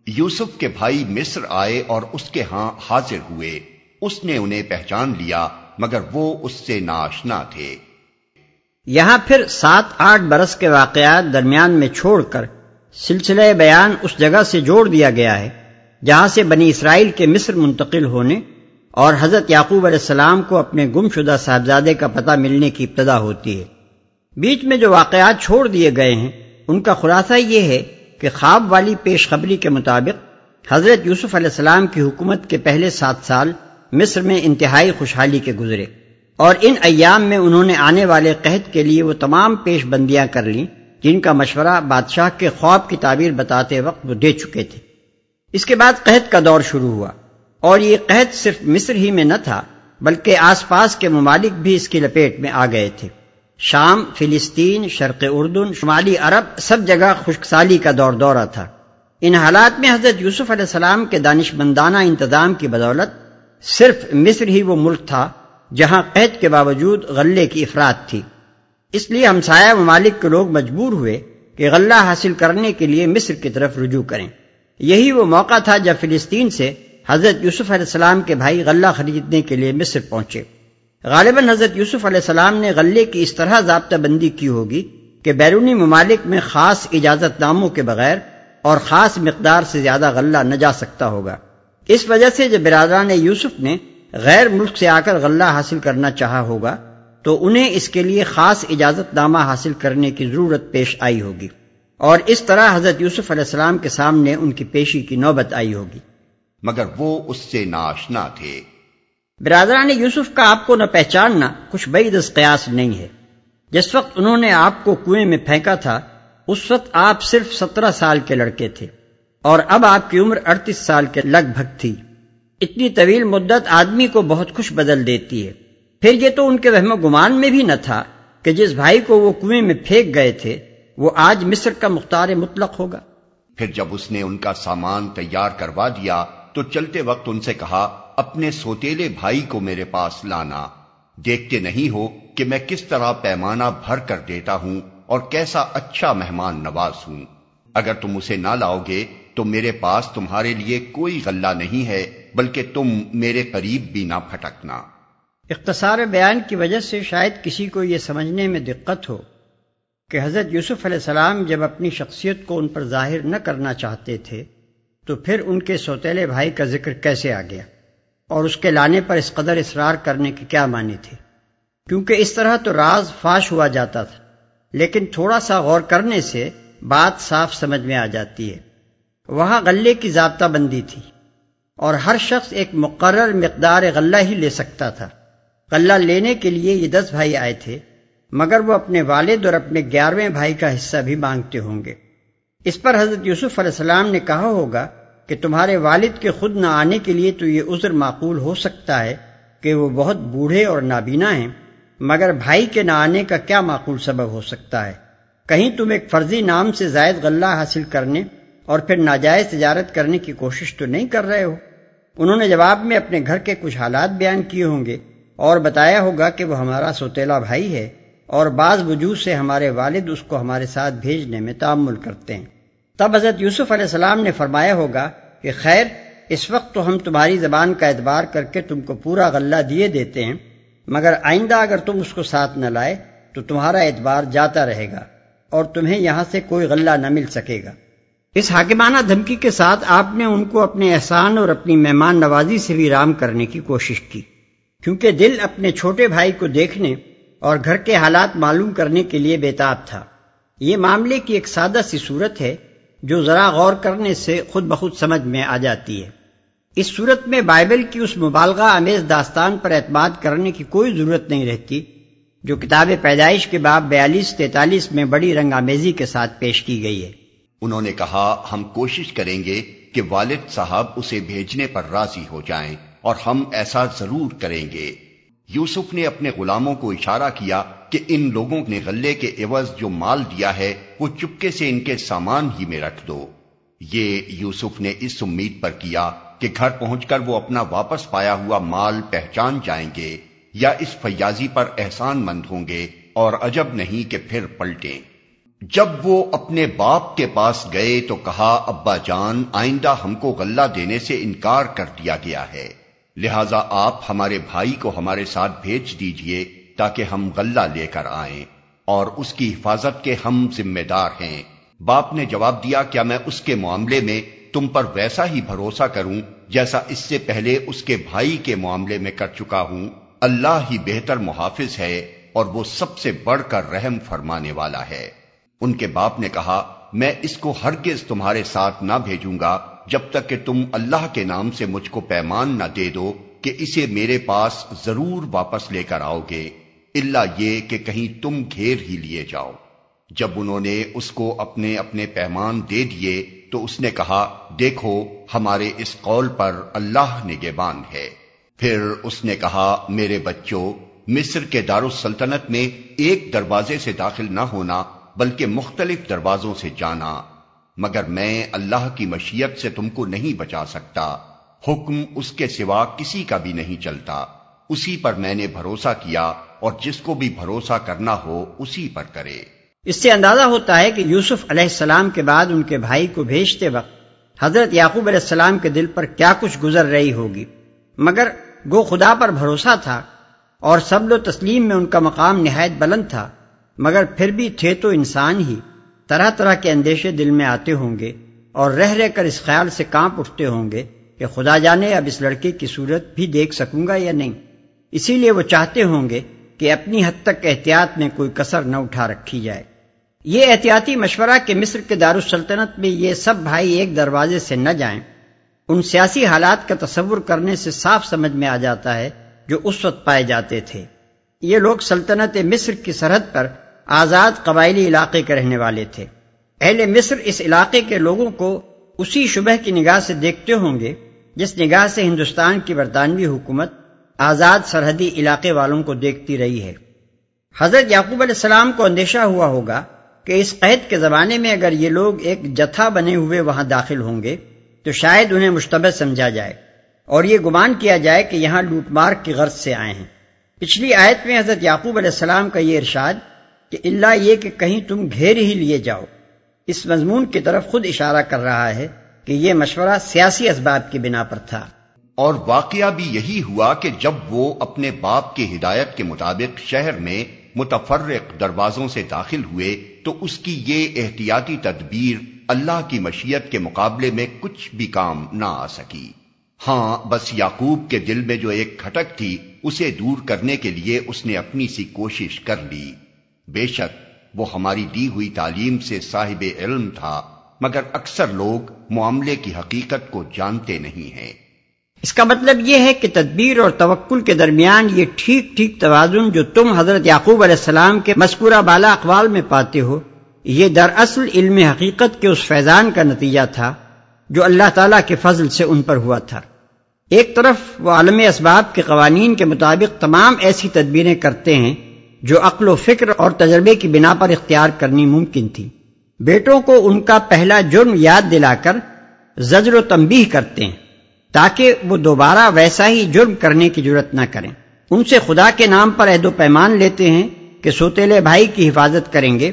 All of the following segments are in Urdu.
یوسف کے بھائی مصر آئے اور اس کے ہاں حاضر ہوئے، اس نے انہیں پہچان لیا مگر وہ اس سے ناآشنا تھے۔ یہاں پھر 7-8 برس کے واقعات درمیان میں چھوڑ کر سلسلہ بیان اس جگہ سے جوڑ دیا گیا ہے جہاں سے بنی اسرائیل کے مصر منتقل ہونے اور حضرت یعقوب علیہ السلام کو اپنے گم شدہ صاحبزادے کا پتہ ملنے کی ابتدا ہوتی ہے۔ بیچ میں جو واقعات چھوڑ دیے گئے ہیں ان کا خلاصہ یہ ہے کہ خواب والی پیش خبری کے مطابق حضرت یوسف علیہ السلام کی حکومت کے پہلے 7 سال مصر میں انتہائی خوشحالی کے گزرے، اور ان ایام میں انہوں نے آنے والے قحط کے لیے وہ تمام پیش بندیاں کر لیں جن کا مشورہ بادشاہ کے خواب کی تعبیر بتاتے وقت وہ دے چکے تھے۔ اس کے بعد قحط کا دور شروع ہوا، اور یہ قحط صرف مصر ہی میں نہ تھا بلکہ آس پاس کے ممالک بھی اس کی لپیٹ میں آ گئے تھے۔ شام، فلسطین، شرق اردن، شمالی عرب، سب جگہ خشک سالی کا دورہ تھا۔ ان حالات میں حضرت یوسف علیہ السلام کے دانشمندانہ انتظام کی بدولت صرف مصر ہی وہ ملک تھا جہاں قحط کے باوجود غلے کی افراط تھی۔ اس لیے ہمسایہ ممالک کے لوگ مجبور ہوئے کہ غلہ حاصل کرنے کے لیے مصر کی طرف رجوع کریں۔ یہی وہ موقع تھا جب فلسطین سے حضرت یوسف علیہ السلام کے بھائی غلہ خریدنے کے لیے مصر پہنچے۔ غالباً حضرت یوسف علیہ السلام نے غلے کی اس طرح ضابطہ بندی کی ہوگی کہ بیرونی ممالک میں خاص اجازت ناموں کے بغیر اور خاص مقدار سے زیادہ غلہ نہ جا سکتا ہوگا۔ اس وجہ سے جب برادران یوسف نے غیر ملک سے آ کر غلہ حاصل کرنا چاہا ہوگا تو انہیں اس کے لیے خاص اجازت نامہ حاصل کرنے کی ضرورت پیش آئی ہوگی، اور اس طرح حضرت یوسف علیہ السلام کے سامنے ان کی پیشی کی نوبت آئی ہوگی، مگر وہ اس سے ناآشنا تھے۔ برادران یوسف کا آپ کو نہ پہچاننا کچھ بعید از قیاس نہیں ہے۔ جس وقت انہوں نے آپ کو کنویں میں پھینکا تھا اس وقت آپ صرف 17 سال کے لڑکے تھے، اور اب آپ کی عمر 38 سال کے لگ بھگ تھی۔ اتنی طویل مدت آدمی کو بہت کچھ بدل دیتی ہے۔ پھر یہ تو ان کے وہم و گمان میں بھی نہ تھا کہ جس بھائی کو وہ کنویں میں پھینک گئے تھے وہ آج مصر کا مختار مطلق ہوگا۔ پھر جب اس نے ان کا سامان تیار کروا دیا تو چلتے وقت ان سے کہا، اپنے سوتیلے بھائی کو میرے پاس لانا، دیکھتے نہیں ہو کہ میں کس طرح پیمانہ بھر کر دیتا ہوں اور کیسا اچھا مہمان نواز ہوں۔ اگر تم اسے نہ لاؤ گے تو میرے پاس تمہارے لیے کوئی غلہ نہیں ہے، بلکہ تم میرے قریب بھی نہ پھٹکنا۔ اختصار بیان کی وجہ سے شاید کسی کو یہ سمجھنے میں دقت ہو کہ حضرت یوسف علیہ السلام جب اپنی شخصیت کو ان پر ظاہر نہ کرنا چاہتے تھے تو پھر ان کے سوتیلے بھائی کا ذکر کیسے آ گیا، اور اس کے لانے پر اس قدر اصرار کرنے کے کیا معنی تھے، کیونکہ اس طرح تو راز فاش ہوا جاتا تھا، لیکن تھوڑا سا غور کرنے سے بات صاف سمجھ میں آ جاتی ہے۔ وہاں غلے کی ضابطہ بندی تھی اور ہر شخص ایک مقرر مقدار غلہ ہی لے سکتا تھا۔ غلہ لینے کے لیے یہ 10 بھائی آئے تھے، مگر وہ اپنے والد اور اپنے 11ویں بھائی کا حصہ بھی مانگتے ہوں گے۔ اس پر حضرت یوسف علیہ السلام نے کہا ہوگا کہ تمہارے والد کے خود نہ آنے کے لیے تو یہ عذر معقول ہو سکتا ہے کہ وہ بہت بوڑھے اور نابینا ہیں، مگر بھائی کے نہ آنے کا کیا معقول سبب ہو سکتا ہے؟ کہیں تم ایک فرضی نام سے زائد غلہ حاصل کرنے اور پھر ناجائز تجارت کرنے کی کوشش تو نہیں کر رہے ہو؟ انہوں نے جواب میں اپنے گھر کے کچھ حالات بیان کیے ہوں گے اور بتایا ہوگا کہ وہ ہمارا سوتیلا بھائی ہے اور بعض وجوہ سے ہمارے والد اس کو ہمارے ساتھ بھیجنے میں تامل کرتے ہیں۔ تب حضرت یوسف علیہ السلام نے فرمایا ہوگا کہ خیر، اس وقت تو ہم تمہاری زبان کا اعتبار کر کے تم کو پورا غلہ دیے دیتے ہیں، مگر آئندہ اگر تم اس کو ساتھ نہ لائے تو تمہارا اعتبار جاتا رہے گا اور تمہیں یہاں سے کوئی غلہ نہ مل سکے گا۔ اس حاکمانہ دھمکی کے ساتھ آپ نے ان کو اپنے احسان اور اپنی مہمان نوازی سے بھی رام کرنے کی کوشش کی، کیونکہ دل اپنے چھوٹے بھائی کو دیکھنے اور گھر کے حالات معلوم کرنے کے لیے بےتاب تھا۔ یہ معاملے کی ایک سادہ سی صورت ہے جو ذرا غور کرنے سے خود بخود سمجھ میں آ جاتی ہے۔ اس صورت میں بائبل کی اس مبالغہ آمیز داستان پر اعتماد کرنے کی کوئی ضرورت نہیں رہتی جو کتاب پیدائش کے باب 42-43 میں بڑی رنگ آمیزی کے ساتھ پیش کی گئی ہے۔ انہوں نے کہا، ہم کوشش کریں گے کہ والد صاحب اسے بھیجنے پر راضی ہو جائیں، اور ہم ایسا ضرور کریں گے۔ یوسف نے اپنے غلاموں کو اشارہ کیا کہ ان لوگوں نے غلے کے عوض جو مال دیا ہے وہ چپکے سے ان کے سامان ہی میں رکھ دو۔ یہ یوسف نے اس امید پر کیا کہ گھر پہنچ کر وہ اپنا واپس پایا ہوا مال پہچان جائیں گے یا اس فیاضی پر احسان مند ہوں گے، اور عجب نہیں کہ پھر پلٹیں۔ جب وہ اپنے باپ کے پاس گئے تو کہا، ابا جان، آئندہ ہم کو غلہ دینے سے انکار کر دیا گیا ہے، لہذا آپ ہمارے بھائی کو ہمارے ساتھ بھیج دیجئے تاکہ ہم غلہ لے کر آئیں، اور اس کی حفاظت کے ہم ذمہ دار ہیں۔ باپ نے جواب دیا، کیا میں اس کے معاملے میں تم پر ویسا ہی بھروسہ کروں جیسا اس سے پہلے اس کے بھائی کے معاملے میں کر چکا ہوں؟ اللہ ہی بہتر محافظ ہے اور وہ سب سے بڑھ کر رحم فرمانے والا ہے۔ ان کے باپ نے کہا، میں اس کو ہرگز تمہارے ساتھ نہ بھیجوں گا جب تک کہ تم اللہ کے نام سے مجھ کو پیمان نہ دے دو کہ اسے میرے پاس ضرور واپس لے کر آؤ گے، الا یہ کہ کہیں تم گھیر ہی لیے جاؤ۔ جب انہوں نے اس کو اپنے اپنے پیمان دے دیے تو اس نے کہا، دیکھو ہمارے اس قول پر اللہ نگہبان ہے۔ پھر اس نے کہا، میرے بچوں، مصر کے دارالسلطنت میں ایک دروازے سے داخل نہ ہونا بلکہ مختلف دروازوں سے جانا، مگر میں اللہ کی مشیت سے تم کو نہیں بچا سکتا، حکم اس کے سوا کسی کا بھی نہیں چلتا، اسی پر میں نے بھروسہ کیا اور جس کو بھی بھروسہ کرنا ہو اسی پر کرے۔ اس سے اندازہ ہوتا ہے کہ یوسف علیہ السلام کے بعد ان کے بھائی کو بھیجتے وقت حضرت یعقوب علیہ السلام کے دل پر کیا کچھ گزر رہی ہوگی، مگر گو خدا پر بھروسہ تھا اور صبر و تسلیم میں ان کا مقام نہایت بلند تھا، مگر پھر بھی تھے تو انسان ہی، طرح طرح کے اندیشے دل میں آتے ہوں گے اور رہ رہ کر اس خیال سے کانپ اٹھتے ہوں گے کہ خدا جانے اب اس لڑکے کی صورت بھی دیکھ سکوں گا یا نہیں۔ اسی لیے وہ چاہتے ہوں گے کہ اپنی حد تک احتیاط میں کوئی کسر نہ اٹھا رکھی جائے۔ یہ احتیاطی مشورہ کہ مصر کے دارالسلطنت میں یہ سب بھائی ایک دروازے سے نہ جائیں، ان سیاسی حالات کا تصور کرنے سے صاف سمجھ میں آ جاتا ہے جو اس وقت پائے جاتے تھے۔ یہ لوگ سلطنت مصر کی سرحد پر آزاد قبائلی علاقے کے رہنے والے تھے۔ اہل مصر اس علاقے کے لوگوں کو اسی شبہ کی نگاہ سے دیکھتے ہوں گے جس نگاہ سے ہندوستان کی برطانوی حکومت آزاد سرحدی علاقے والوں کو دیکھتی رہی ہے۔ حضرت یعقوب علیہ السلام کو اندیشہ ہوا ہوگا کہ اس قحط کے زمانے میں اگر یہ لوگ ایک جتھا بنے ہوئے وہاں داخل ہوں گے تو شاید انہیں مشتبہ سمجھا جائے اور یہ گمان کیا جائے کہ یہاں لوٹ مار کی غرض سے آئے ہیں۔ پچھلی آیت میں حضرت یعقوب علیہ السلام کا یہ ارشاد کہ اللہ یہ کہ کہیں تم گھیر ہی لیے جاؤ، اس مضمون کی طرف خود اشارہ کر رہا ہے کہ یہ مشورہ سیاسی اسباب کی بنا پر تھا۔ اور واقعہ بھی یہی ہوا کہ جب وہ اپنے باپ کی ہدایت کے مطابق شہر میں متفرق دروازوں سے داخل ہوئے تو اس کی یہ احتیاطی تدبیر اللہ کی مشیت کے مقابلے میں کچھ بھی کام نہ آ سکی۔ ہاں، بس یعقوب کے دل میں جو ایک کھٹک تھی اسے دور کرنے کے لیے اس نے اپنی سی کوشش کر لی۔ بے شک وہ ہماری دی ہوئی تعلیم سے صاحب علم تھا، مگر اکثر لوگ معاملے کی حقیقت کو جانتے نہیں ہیں۔ اس کا مطلب یہ ہے کہ تدبیر اور توکل کے درمیان یہ ٹھیک ٹھیک توازن جو تم حضرت یعقوب علیہ السلام کے مذکورہ بالا اقوال میں پاتے ہو، یہ دراصل علم حقیقت کے اس فیضان کا نتیجہ تھا جو اللہ تعالیٰ کے فضل سے ان پر ہوا تھا۔ ایک طرف وہ عالم اسباب کے قوانین کے مطابق تمام ایسی تدبیریں کرتے ہیں جو عقل و فکر اور تجربے کی بنا پر اختیار کرنی ممکن تھی۔ بیٹوں کو ان کا پہلا جرم یاد دلا کر زجر و تنبیہ کرتے ہیں تاکہ وہ دوبارہ ویسا ہی جرم کرنے کی جرت نہ کریں۔ ان سے خدا کے نام پر عہد و پیمان لیتے ہیں کہ سوتیلے بھائی کی حفاظت کریں گے،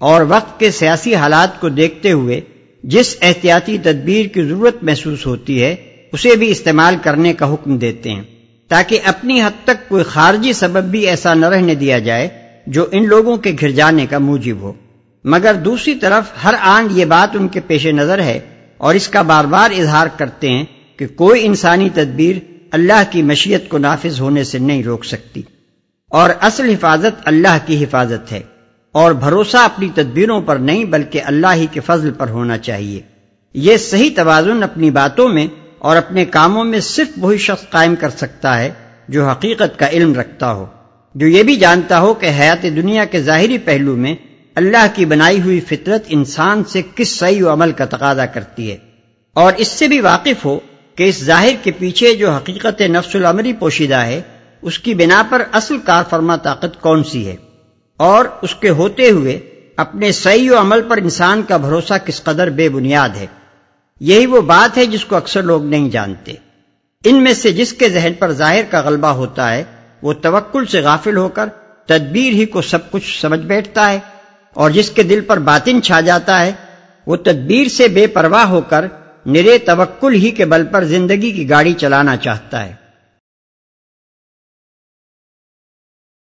اور وقت کے سیاسی حالات کو دیکھتے ہوئے جس احتیاطی تدبیر کی ضرورت محسوس ہوتی ہے اسے بھی استعمال کرنے کا حکم دیتے ہیں تاکہ اپنی حد تک کوئی خارجی سبب بھی ایسا نہ رہنے دیا جائے جو ان لوگوں کے گھر جانے کا موجب ہو۔ مگر دوسری طرف ہر آن یہ بات ان کے پیش نظر ہے اور اس کا بار بار اظہار کرتے ہیں کہ کوئی انسانی تدبیر اللہ کی مشیت کو نافذ ہونے سے نہیں روک سکتی، اور اصل حفاظت اللہ کی حفاظت ہے، اور بھروسہ اپنی تدبیروں پر نہیں بلکہ اللہ ہی کے فضل پر ہونا چاہیے۔ یہ صحیح توازن اپنی باتوں میں اور اپنے کاموں میں صرف وہی شخص قائم کر سکتا ہے جو حقیقت کا علم رکھتا ہو، جو یہ بھی جانتا ہو کہ حیات دنیا کے ظاہری پہلو میں اللہ کی بنائی ہوئی فطرت انسان سے کس سعی و عمل کا تقاضا کرتی ہے، اور اس سے بھی واقف ہو کہ اس ظاہر کے پیچھے جو حقیقت نفس الامری پوشیدہ ہے اس کی بنا پر اصل کار فرما طاقت کون سی ہے، اور اس کے ہوتے ہوئے اپنے سعی و عمل پر انسان کا بھروسہ کس قدر بے بنیاد ہے۔ یہی وہ بات ہے جس کو اکثر لوگ نہیں جانتے۔ ان میں سے جس کے ذہن پر ظاہر کا غلبہ ہوتا ہے وہ توکل سے غافل ہو کر تدبیر ہی کو سب کچھ سمجھ بیٹھتا ہے، اور جس کے دل پر باطن چھا جاتا ہے وہ تدبیر سے بے پرواہ ہو کر نرے توکل ہی کے بل پر زندگی کی گاڑی چلانا چاہتا ہے۔